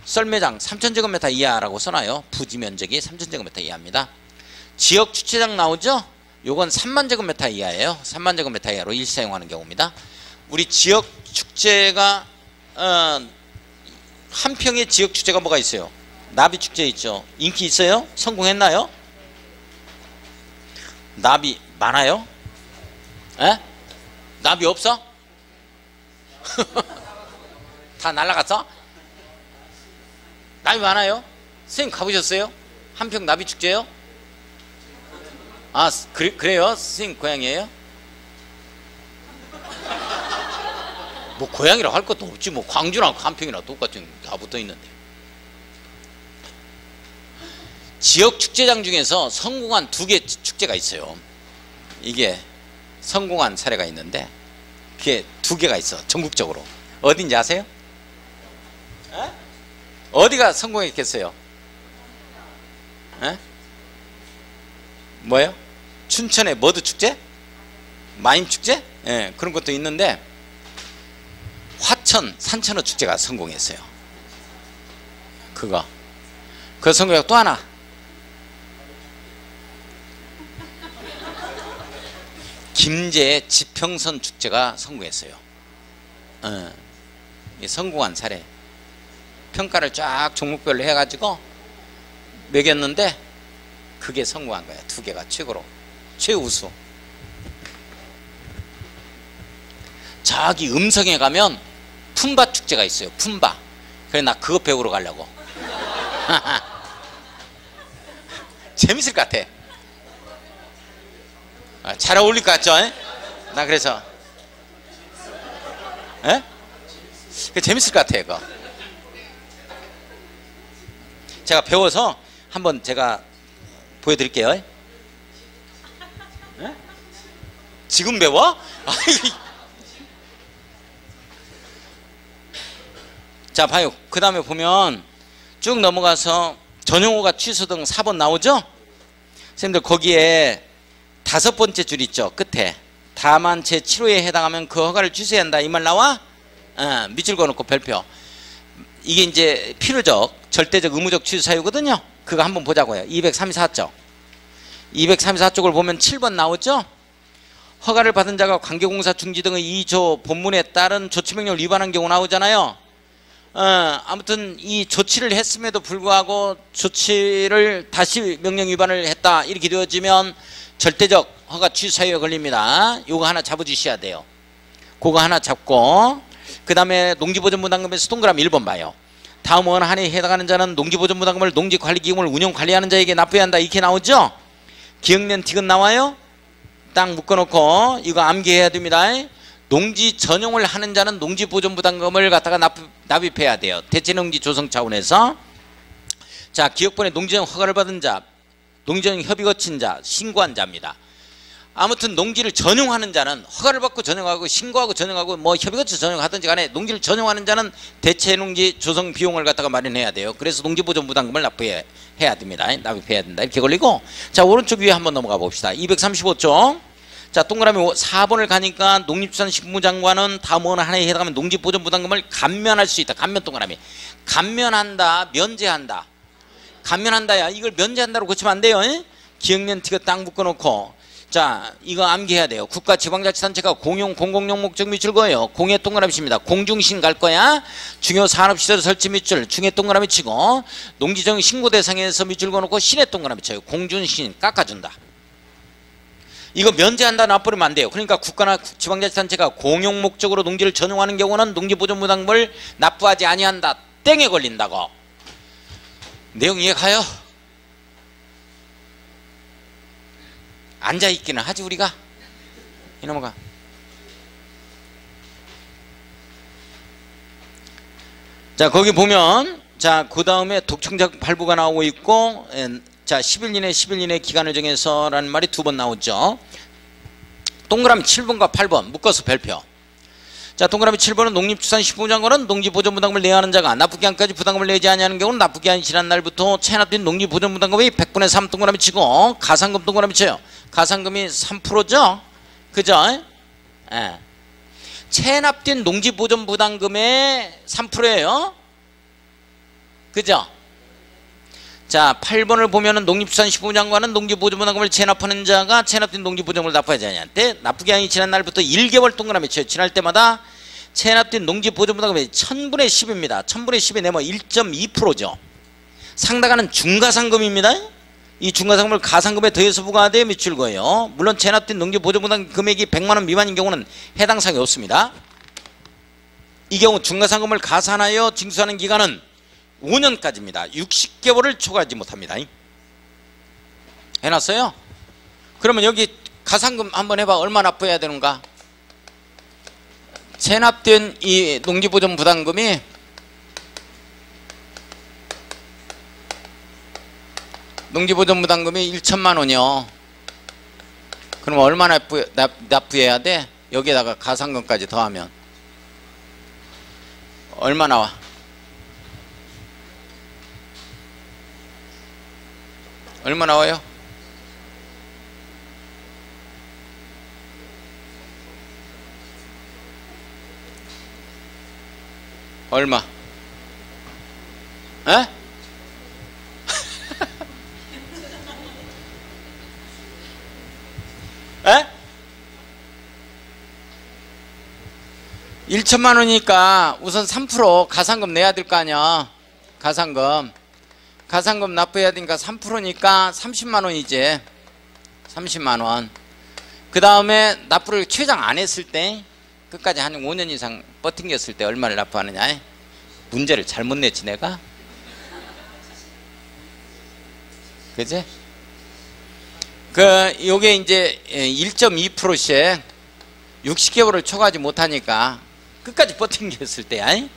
썰매장 3000제곱미터 이하라고 써놔요. 부지 면적이 3000제곱미터 이하입니다. 지역 주차장 나오죠. 요건 30,000제곱미터 이하예요. 30,000제곱미터 이하로 일사용하는 경우입니다. 우리 지역 축제가 한평에 지역 축제가 뭐가 있어요? 나비 축제 있죠. 인기 있어요? 성공했나요? 나비 많아요? 에? 나비 없어? 다 날라갔어? 나비 많아요? 선생님 가보셨어요? 한평 나비 축제요? 아, 그래요? 선생님 고향이에요? 뭐 고향이라고 할 것도 없지. 뭐 광주랑 한평이랑 똑같은 다 붙어 있는데. 지역 축제장 중에서 성공한 2개 축제가 있어요. 이게 성공한 사례가 있는데 그게 2개가 있어. 전국적으로. 어딘지 아세요? 에? 어디가 성공했겠어요? 에? 뭐예요? 춘천의 머드 축제? 마임 축제? 예, 그런 것도 있는데 화천 산천어 축제가 성공했어요. 그거. 그 성공하고 또 하나. 김제 지평선 축제가 성공했어요. 성공한 사례. 평가를 쫙 종목별로 해가지고 매겼는데 그게 성공한 거야. 2개가 최고로 최우수. 저기 음성에 가면 품바 축제가 있어요. 품바. 그래 나 그거 배우러 가려고. 재밌을 것 같아. 잘 어울릴 것 같죠? 나 그래서 재밌을 것 같아. 그거 제가 배워서 한번 제가 보여드릴게요. 지금 배워? 자 봐요. 그 다음에 보면 쭉 넘어가서 전용어가 취소 등 4번 나오죠? 선생님들 거기에 5번째 줄 있죠? 끝에 다만 제7호에 해당하면 그 허가를 취소해야 한다 이 말 나와? 밑줄 그어놓고 별표. 이게 이제 필요적 절대적 의무적 취소 사유거든요. 그거 한번 보자고요. 234쪽 234쪽을 보면 7번 나오죠? 허가를 받은 자가 관계공사 중지 등의 2조 본문에 따른 조치명령을 위반한 경우 나오잖아요. 아무튼 이 조치를 했음에도 불구하고 조치를 다시 명령 위반을 했다 이렇게 되어지면 절대적 허가 취소 사유에 걸립니다. 요거 하나 잡아주셔야 돼요. 그거 하나 잡고 그 다음에 농지보전부담금에서 동그라미 1번 봐요. 다음 원한에 해당하는 자는 농지보전부담금을 농지관리기금을 운영관리하는 자에게 납부해야 한다 이렇게 나오죠. 기억년 티귿 나와요. 딱 묶어놓고 이거 암기해야 됩니다. 농지 전용을 하는 자는 농지보전부담금을 갖다가 납입해야 돼요. 대체농지 조성 차원에서. 자 기업본에 농지전 허가를 받은 자, 농지전 협의 거친 자, 신고한 자입니다. 아무튼 농지를 전용하는 자는 허가를 받고 전용하고 신고하고 전용하고 뭐 협의 거쳐 전용하든지 간에 농지를 전용하는 자는 대체농지 조성 비용을 갖다가 마련해야 돼요. 그래서 농지보전부담금을 납부해야 됩니다. 납입해야 된다 이렇게 걸리고. 자 오른쪽 위에 한번 넘어가 봅시다. 235쪽 자 동그라미 4번을 가니까 농림수산식품부 장관은 다음 원한에 해당하면 농지보전부담금을 감면할 수 있다. 감면 동그라미. 감면한다 면제한다. 감면한다야 이걸 면제한다로 고치면 안 돼요. 기억년 티귿 딱 묶어놓고 자 이거 암기해야 돼요. 국가 지방자치단체가 공용 공공용 목적 밑줄 그어요. 공의 동그라미 칩니다. 공중신 갈 거야. 중요 산업시설 설치 밑줄 중의 동그라미 치고 농지정 신고 대상에서 밑줄 그어놓고 신의 동그라미 쳐요. 공중신 깎아준다. 이거 면제한다 놔버리면 안 돼요. 그러니까 국가나 지방자치단체가 공용 목적으로 농지를 전용하는 경우는 농지보전부담금을 납부하지 아니한다. 땡에 걸린다고. 내용 이해가요? 앉아있기는 하지 우리가. 이놈아. 자 거기 보면 자 그 다음에 독청작 발부가 나오고 있고 자 10일 이내 기간을 정해서 라는 말이 2번 나오죠. 동그라미 7번과 8번 묶어서 별표. 자 동그라미 7번은 농림축산식품부 장관은 농지보전부담금을 내야 하는 자가 납부기한까지 부담금을 내지 아니하는 경우는 납부기한이 지난 날부터 체납된 농지보전부담금이 100분의 3 동그라미 치고 가산금 동그라미 쳐요. 가산금이 3%죠? 그죠? 예. 체납된 농지보전부담금의 3%예요. 그죠? 자 8번을 보면은 농림수산식품부 장관은 농지보전부담금을 체납하는 자가 체납된 농지보전을 납부하지 않는데 납부기한이 지난 날부터 1개월 동그라미 쳐요. 지날 때마다 체납된 농지보전부담금이 1000분의 10입니다. 1000분의 10이 내면 1.2%죠. 상당하는 중가상금입니다. 이 중가상금을 가상금에 더해서 부과하되 밑줄 그어요. 물론 체납된 농지보전부담금 금액이 100만원 미만인 경우는 해당 사항이 없습니다. 이 경우 중가상금을 가산하여 징수하는 기간은 5년까지입니다. 60개월을 초과하지 못합니다. 해놨어요? 그러면 여기 가산금 한번 해봐. 얼마 납부해야 되는가? 체납된 이 농지보전부담금이 농지보전부담금이 1천만 원이요. 그럼 얼마 납부해야 돼? 여기에다가 가산금까지 더하면 얼마 나와? 얼마 나와요? 얼마? 에? 1천만 원이니까 우선 3% 가산금 내야 될 거 아니야. 가산금 납부해야 되니까 3%니까 30만 원이지. 30만 원. 그 다음에 납부를 최장 안 했을 때 끝까지 한 5년 이상 버팅겼을 때 얼마를 납부하느냐? 문제를 잘못 냈지 내가? 그지? 요게 이제 1.2%씩 60개월을 초과하지 못하니까 끝까지 버팅겼을 때야.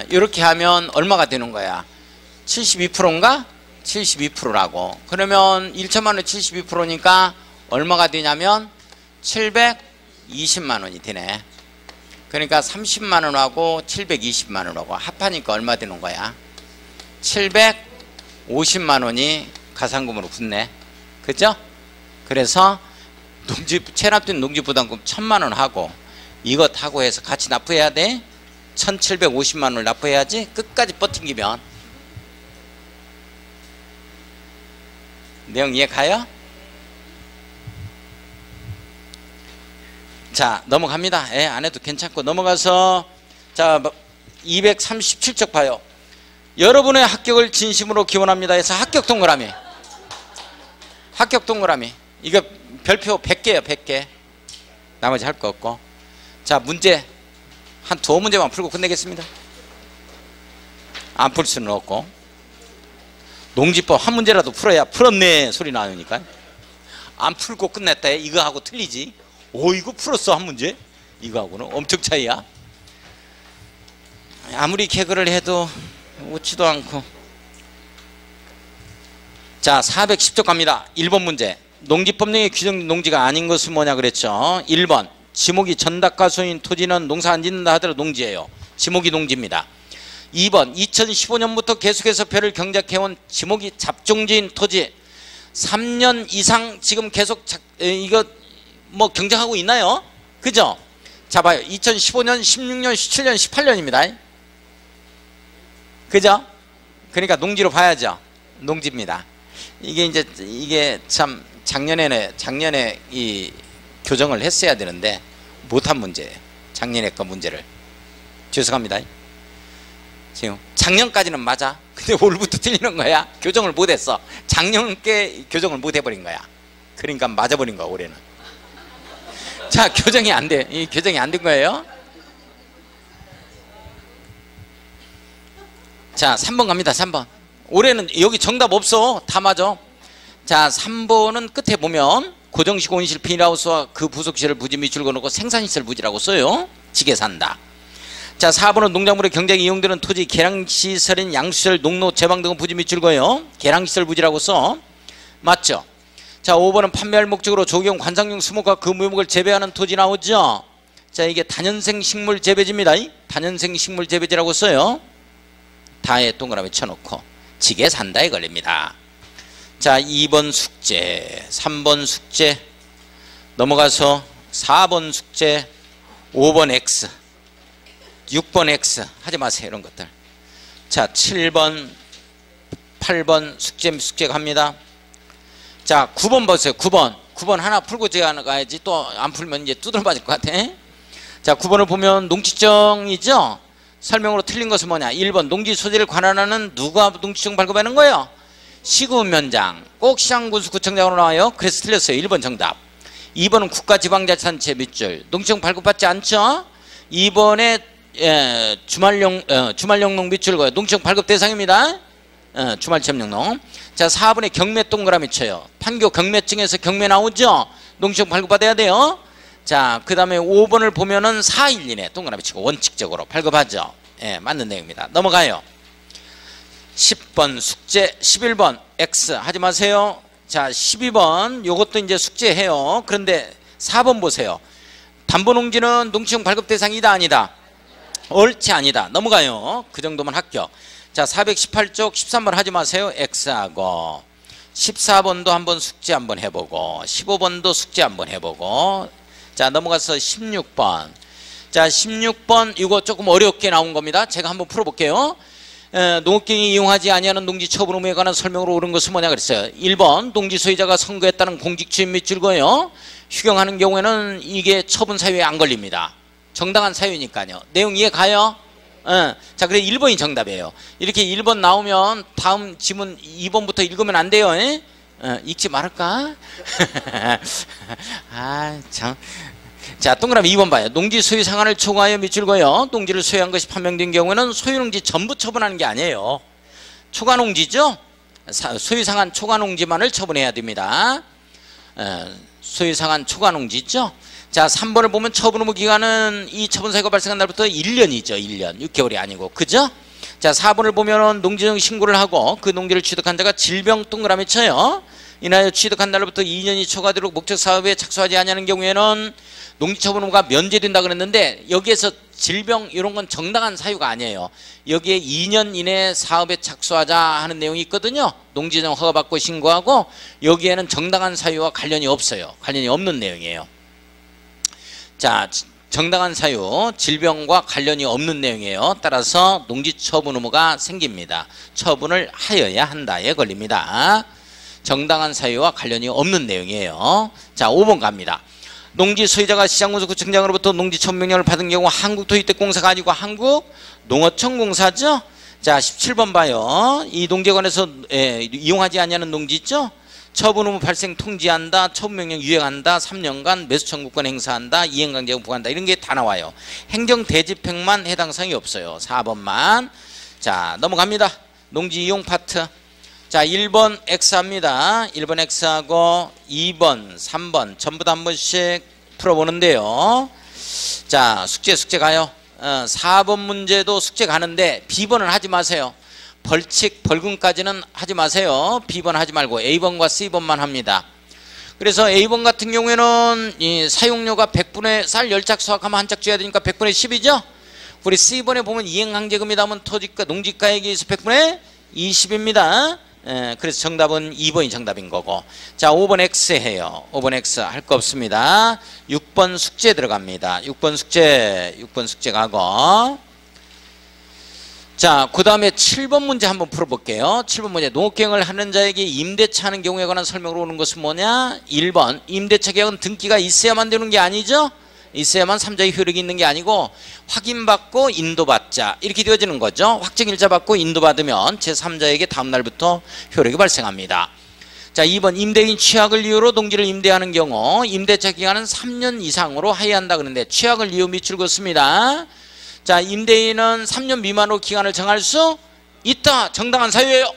이렇게 하면 얼마가 되는 거야? 72%인가? 72%라고. 그러면 1천만 원에 72%니까 얼마가 되냐면 720만 원이 되네. 그러니까 30만 원하고 720만 원하고 합하니까 얼마 되는 거야? 750만 원이 가산금으로 붙네. 그죠? 그래서 체납된 농지부담금 1000만 원 하고 이것하고 해서 같이 납부해야 돼. 1750만 원을 납부해야지. 끝까지 버팅기면. 내용 이해 가요? 자, 넘어갑니다. 안 해도 괜찮고 넘어가서 자 237쪽 봐요. 여러분의 합격을 진심으로 기원합니다 해서 합격 동그라미. 합격 동그라미. 이거 별표 100개예요. 100개. 나머지 할 거 없고. 자, 문제 한 2문제만 풀고 끝내겠습니다. 안 풀 수는 없고. 농지법 한 문제라도 풀어야 풀었네 소리 나오니까. 안 풀고 끝냈다 해. 이거하고 틀리지. 오, 이거 풀었어 한 문제? 이거하고는 엄청 차이야. 아무리 개그를 해도 웃지도 않고. 자, 410쪽 갑니다. 1번 문제. 농지법령에 규정된 농지가 아닌 것은 뭐냐 그랬죠. 1번 지목이 전답가소인 토지는 농사 안 짓는다 하더라도 농지예요. 지목이 농지입니다. 2번 2015년부터 계속해서 표를 경작해온 지목이 잡종지인 토지 3년 이상 지금 계속 이거 뭐 경작하고 있나요? 그죠? 자, 봐요. 2015년, 16년, 17년, 18년입니다. 그죠? 그러니까 농지로 봐야죠. 농지입니다. 이게 참 작년에 이 교정을 했어야 되는데 못한 문제예요. 작년에 거 문제를. 죄송합니다. 지금 작년까지는 맞아. 근데 올부터 틀리는 거야. 교정을 못했어. 작년께 교정을 못해버린 거야. 그러니까 맞아버린 거야 올해는. 자, 교정이 안 돼. 이 교정이 안 된 거예요. 자, 3번 갑니다. 3번. 올해는 여기 정답 없어. 다 맞아. 자, 3번은 끝에 보면 고정식 온실 비닐하우스와 그 부속시설 부지 밑줄 그어놓고 생산시설 부지라고 써요. 지게 산다. 자, 4번은 농작물의 경작에 이용되는 토지 계량시설인 양수시설 농로 제방 등은 부지 밑줄 그어요. 계량시설 부지라고 써. 맞죠? 자, 5번은 판매할 목적으로 조경 관상용 수목과 그 무목을 재배하는 토지 나오죠. 자, 이게 다년생 식물 재배지입니다. 다년생 식물 재배지라고 써요. 다에 동그라미 쳐놓고 지게 산다에 걸립니다. 자, 2번 숙제, 3번 숙제 넘어가서 4번 숙제, 5번 X, 6번 X 하지 마세요. 이런 것들. 자, 7번 8번 숙제 갑니다. 자, 9번 보세요. 9번 하나 풀고 제가 가야지. 또 안 풀면 이제 두드러 맞을 것 같아. 자, 9번을 보면 농지정이죠. 설명으로 틀린 것은 뭐냐. 1번 농지 소재를 관할하는 누가 농지정 발급하는 거예요? 시군면장. 꼭 시장군수구청장으로 나와요. 그래서 틀렸어요. 1번 정답. 2번은 국가지방자치단체 밑줄. 농지정 발급받지 않죠. 2번에 주말용농 밑줄 거예요. 농지정 발급 대상입니다. 주말체험용농. 자, 4번에 경매 동그라미 쳐요. 판교 경매증에서 경매 나오죠. 농지정 발급받아야 돼요. 자, 그 다음에 5번을 보면은 4일 이내 동그라미 치고 원칙적으로 발급하죠. 예, 맞는 내용입니다. 넘어가요. 10번 숙제, 11번 X 하지 마세요. 자, 12번 요것도 이제 숙제해요. 그런데 4번 보세요. 담보농지는 농지정 발급 대상이다 아니다? 옳지 아니다. 넘어가요. 그 정도만 합격. 자, 418쪽 13번 하지 마세요. X하고 14번도 한번 숙제 한번 해보고 15번도 숙제 한번 해보고. 자, 넘어가서 16번. 자, 16번 이거 조금 어렵게 나온 겁니다. 제가 한번 풀어볼게요. 농업경이 이용하지 아니하는 농지 처분 의무에 관한 설명으로 옳은 것은 뭐냐 그랬어요. 1번 농지 소유자가 선거에 따른 공직 추임 및 줄거요. 휴경하는 경우에는 이게 처분 사유에 안 걸립니다. 정당한 사유니까요. 내용 이해 가요? 자, 그래 1번이 정답이에요. 이렇게 1번 나오면 다음 지문 2번부터 읽으면 안 돼요. 읽지 말을까? 아, 참. 자, 동그라미 2번 봐요. 농지 소유 상한을 초과하여 밑줄고요. 농지를 소유한 것이 판명된 경우에는 소유농지 전부 처분하는 게 아니에요. 초과농지죠? 소유 상한 초과농지만을 처분해야 됩니다. 소유 상한 초과농지죠? 자, 3번을 보면 처분 의무 기간은 이 처분 사유가 발생한 날부터 1년이죠. 1년. 6개월이 아니고. 그죠? 자, 4번을 보면은 농지정 신고를 하고 그 농지를 취득한 자가 질병 동그라미 쳐요. 이나여 취득한 날로부터 2년이 초과되도록 목적 사업에 착수하지 않냐는 경우에는 농지처분 의무가 면제된다 그랬는데 여기에서 질병 이런 건 정당한 사유가 아니에요. 여기에 2년 이내에 사업에 착수하자 하는 내용이 있거든요. 농지정 허가받고 신고하고 여기에는 정당한 사유와 관련이 없어요. 관련이 없는 내용이에요. 자, 정당한 사유, 질병과 관련이 없는 내용이에요. 따라서 농지처분 의무가 생깁니다. 처분을 하여야 한다에 걸립니다. 정당한 사유와 관련이 없는 내용이에요. 자, 5번 갑니다. 농지 소유자가 시장군수구청장으로부터 농지처분 명령을 받은 경우 한국토지택공사가 아니고 한국농어청공사죠. 자, 17번 봐요. 이 농지관에서 이용하지 않냐는 농지 있죠. 처분 의무 발생 통지한다, 처분 명령 유예한다, 3년간 매수 청구권 행사한다, 이행강제금 부과한다, 이런 게 다 나와요. 행정 대집행만 해당 사항이 없어요. 4번만. 자, 넘어갑니다. 농지 이용 파트. 자, 1번 X합니다. 1번 X하고 2번, 3번 전부 다 한 번씩 풀어보는데요. 자, 숙제 가요. 4번 문제도 숙제 가는데 B번은 하지 마세요. 벌칙, 벌금까지는 하지 마세요. B번 하지 말고 A번과 C번만 합니다. 그래서 A번 같은 경우에는 이 사용료가 100분의 쌀 10짝 수확하면 한 짝 줘야 되니까 100분의 10이죠. 우리 C번에 보면 이행강제금이 나오면 토지가 농지가액에 의해서 100분의 20입니다. 그래서 정답은 2번이 정답인 거고. 자, 5번 X 해요. 5번 X 할 거 없습니다. 6번 숙제 들어갑니다. 6번 숙제 가고. 자, 그 다음에 7번 문제 한번 풀어볼게요. 7번 문제. 농업계획을 하는 자에게 임대차 하는 경우에 관한 설명으로 오는 것은 뭐냐? 1번 임대차 계약은 등기가 있어야만 되는 게 아니죠. 있어야만 3자의 효력이 있는 게 아니고 확인받고 인도받자 이렇게 되어지는 거죠. 확정일자 받고 인도받으면 제3자에게 다음날부터 효력이 발생합니다. 자, 2번 임대인 취약을 이유로 농지를 임대하는 경우 임대차 기간은 3년 이상으로 하여야 한다 그러는데 취약을 이유 밑줄 긋습니다. 자, 임대인은 3년 미만으로 기간을 정할 수 있다. 정당한 사유예요.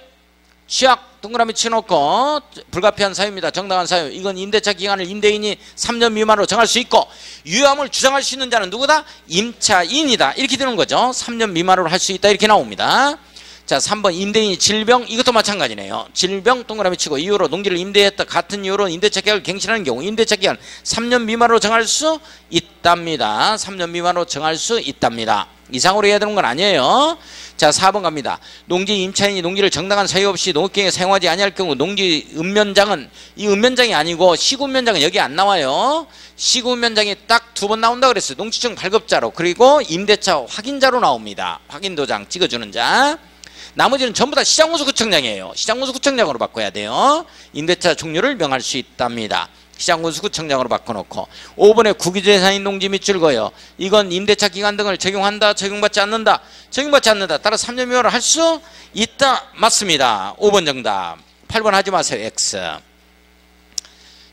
취약 동그라미 쳐놓고 불가피한 사유입니다. 정당한 사유. 이건 임대차 기간을 임대인이 3년 미만으로 정할 수 있고 유효함을 주장할 수 있는 자는 누구다? 임차인이다. 이렇게 되는 거죠. 3년 미만으로 할 수 있다. 이렇게 나옵니다. 자, 3번 임대인이 질병. 이것도 마찬가지네요. 질병 동그라미 치고 이유로 농지를 임대했다. 같은 이유로 임대차 계약을 갱신하는 경우 임대차 기간 3년 미만으로 정할 수 있답니다. 3년 미만으로 정할 수 있답니다. 이상으로 해야 되는 건 아니에요. 자, 4번 갑니다. 농지 임차인이 농지를 정당한 사유 없이 농업계획에 사용하지 아니할 경우 농지 읍면장은 이 읍면장이 아니고 시군면장은 여기 안 나와요. 시군면장이 딱 2번 나온다 그랬어요. 농지청 발급자로. 그리고 임대차 확인자로 나옵니다. 확인도장 찍어주는 자. 나머지는 전부 다 시장군수구청장이에요. 시장군수구청장으로 바꿔야 돼요. 임대차 종류를 명할 수 있답니다. 시장군수구청장으로 바꿔놓고 5번에 국유재산인 농지 밑줄 그어요. 이건 임대차 기간 등을 적용한다, 적용받지 않는다. 적용받지 않는다. 따라 3년 미만을 할 수 있다. 맞습니다. 5번 정답. 8번 하지 마세요. X.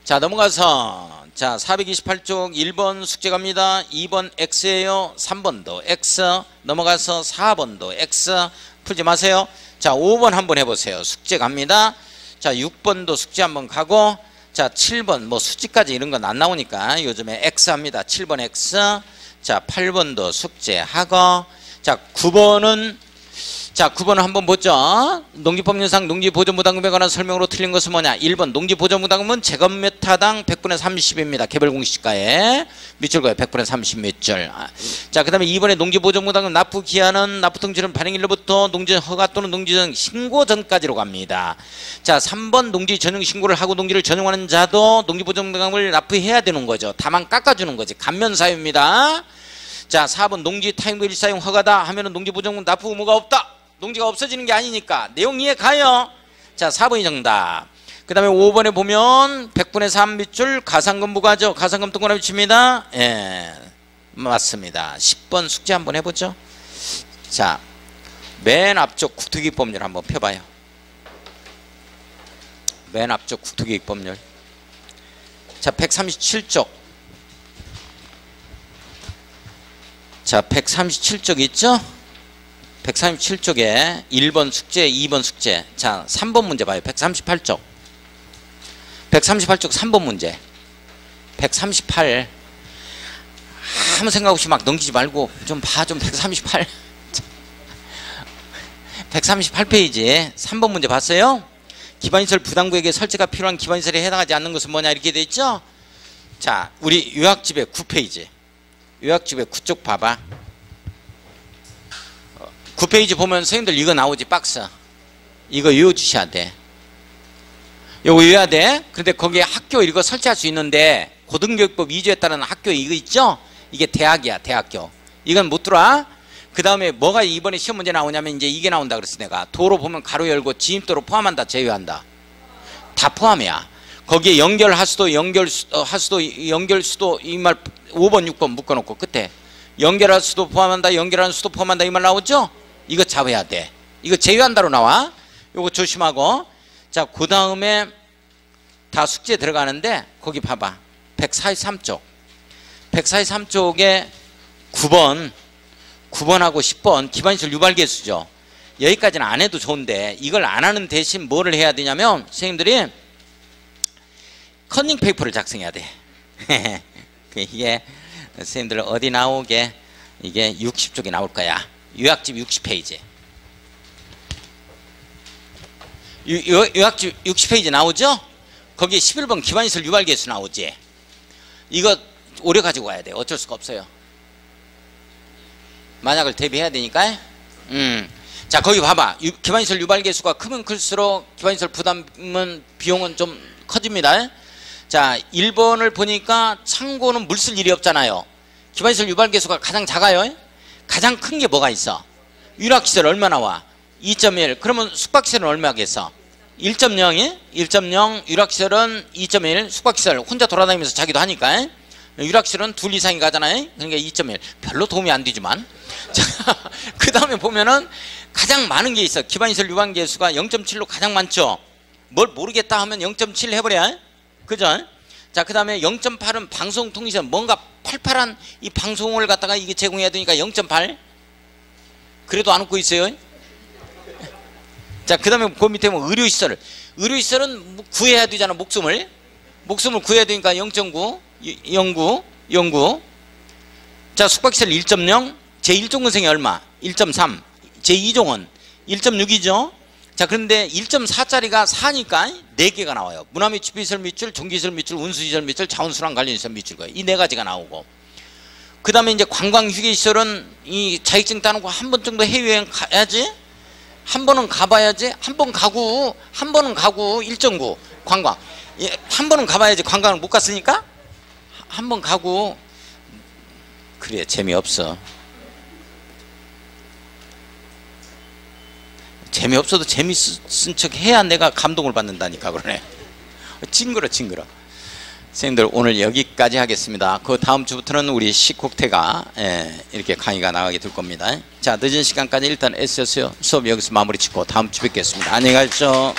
자, 넘어가서 자, 428쪽 1번 숙제 갑니다. 2번 X예요. 3번도 X. 넘어가서 4번도 X. 풀지 마세요. 자, 5번 한번 해보세요. 숙제 갑니다. 자, 6번도 숙제 한번 가고. 자, 7번 뭐 수지까지 이런 건 안 나오니까 요즘에 X 합니다. 7번 X. 자, 8번도 숙제하고. 자, 9번은 한번 보죠. 농지법률상 농지보존부담금에 관한 설명으로 틀린 것은 뭐냐? 1번 농지보존부담금은 제곱미터당 100분의 30입니다. 개별공시가에 밑줄 그어요. 100분의 30 밑줄. 자, 그 다음에 2번에 농지보존부담금 납부기한은 납부통지는 발행일로부터 농지전 허가 또는 농지전 신고 전까지로 갑니다. 자, 3번 농지 전용 신고를 하고 농지를 전용하는 자도 농지보존부담금을 납부해야 되는 거죠. 다만 깎아주는 거지. 감면사유입니다. 자, 4번 농지 타임도 일사용 허가다 하면은 농지보존금 납부 의무가 없다. 농지가 없어지는 게 아니니까 내용 이해 가요. 자, 4번이 정답. 그 다음에 5번에 보면 100분의 3 밑줄 가산금 부과죠. 가산금 동그라미 칩니다. 예, 맞습니다. 10번 숙제 한번 해보죠. 자, 맨 앞쪽 국토기획법률 한번 펴봐요. 맨 앞쪽 국토기획법률. 자, 137쪽 자, 137쪽 있죠? 137쪽에 1번 숙제, 2번 숙제. 자, 3번 문제 봐요. 138쪽. 138쪽 3번 문제. 138. 아무 생각 없이 막 넘기지 말고 좀 봐. 좀 138. 138페이지 3번 문제 봤어요? 기반시설 부담구에게 설치가 필요한 기반시설에 해당하지 않는 것은 뭐냐 이렇게 돼 있죠? 자, 우리 요약집의 9페이지. 요약집의 9쪽 봐봐. 9페이지 보면 선생님들 이거 나오지, 박스. 이거 외워주셔야 돼. 이거 외워야 돼. 그런데 거기에 학교 이거 설치할 수 있는데 고등교육법 2조에 따른 학교 이거 있죠? 이게 대학이야, 대학교. 이건 못 들어와. 그 다음에 뭐가 이번에 시험 문제 나오냐면 이제 이게 나온다 그랬어 내가. 도로 보면 가로 열고 지임도로 포함한다, 제외한다. 다 포함이야. 거기에 연결하수도, 연결수도 이 말 5번, 6번 묶어놓고 끝에 연결할 수도 포함한다, 연결하는 수도 포함한다 이 말 나오죠? 이거 잡아야 돼. 이거 제외한다로 나와. 요거 조심하고. 자, 그 다음에 다 숙제 들어가는데 거기 봐봐. 143쪽. 143쪽에 9번하고 10번 기반시설 유발계수죠. 여기까지는 안 해도 좋은데 이걸 안 하는 대신 뭐를 해야 되냐면 선생님들이 컨닝 페이퍼를 작성해야 돼. 이게 선생님들 어디 나오게 이게 60쪽에 나올 거야. 요약집 60페이지. 요약집 60페이지 나오죠? 거기에 11번 기반시설 유발계수 나오지. 이거 오래 가지고 와야 돼. 어쩔 수가 없어요. 만약을 대비해야 되니까. 자, 거기 봐봐. 기반시설 유발계수가 크면 클수록 기반시설 부담은 비용은 좀 커집니다. 자, 1번을 보니까 창고는 물 쓸 일이 없잖아요. 기반시설 유발계수가 가장 작아요. 가장 큰 게 뭐가 있어? 유락시설 얼마 나와? 2.1. 그러면 숙박시설은 얼마겠어? 1.0이? 1.0. 유락시설은 2.1. 숙박시설 혼자 돌아다니면서 자기도 하니까. 유락시설은 둘 이상이 가잖아요. 그러니까 2.1. 별로 도움이 안 되지만. 자, 그 다음에 보면은 가장 많은 게 있어. 기반시설 유발계수가 0.7로 가장 많죠. 뭘 모르겠다 하면 0.7 해버려. 그죠? 자, 그 다음에 0.8은 방송통신시설. 뭔가 팔팔한 이 방송을 갖다가 이게 제공해야 되니까 0.8. 그래도 안 웃고 있어요. 자, 그 다음에 그 밑에 보면 의료시설. 의료시설은 구해야 되잖아. 목숨을 구해야 되니까 0.9 0.9 자, 숙박시설 1.0 제1종근생이 얼마? 1.3 제2종은 1.6이죠. 자, 그런데 1.4짜리가 4니까 4개가 나와요. 문화및 주비시설 밑줄, 종기시설 밑줄, 운수시설 밑줄, 자원순환 관련시설 밑줄 거예요. 이 4가지가 나오고. 그 다음에 이제 관광휴게시설은 이 자격증 따는 거 한 번 정도 해외여행 가야지. 한 번은 가봐야지. 한 번은 가고 1.9 관광. 한 번은 가봐야지. 관광을 못 갔으니까 한 번 가고. 그래, 재미없어. 재미없어도 재밌은 척 해야 내가 감동을 받는다니까. 그러네. 징그러. 선생님들 오늘 여기까지 하겠습니다. 그 다음 주부터는 우리 시국태가 이렇게 강의가 나가게 될 겁니다. 자, 늦은 시간까지 일단 애쓰셨어요. 수업 여기서 마무리 짓고 다음 주 뵙겠습니다. 안녕히 가십시오.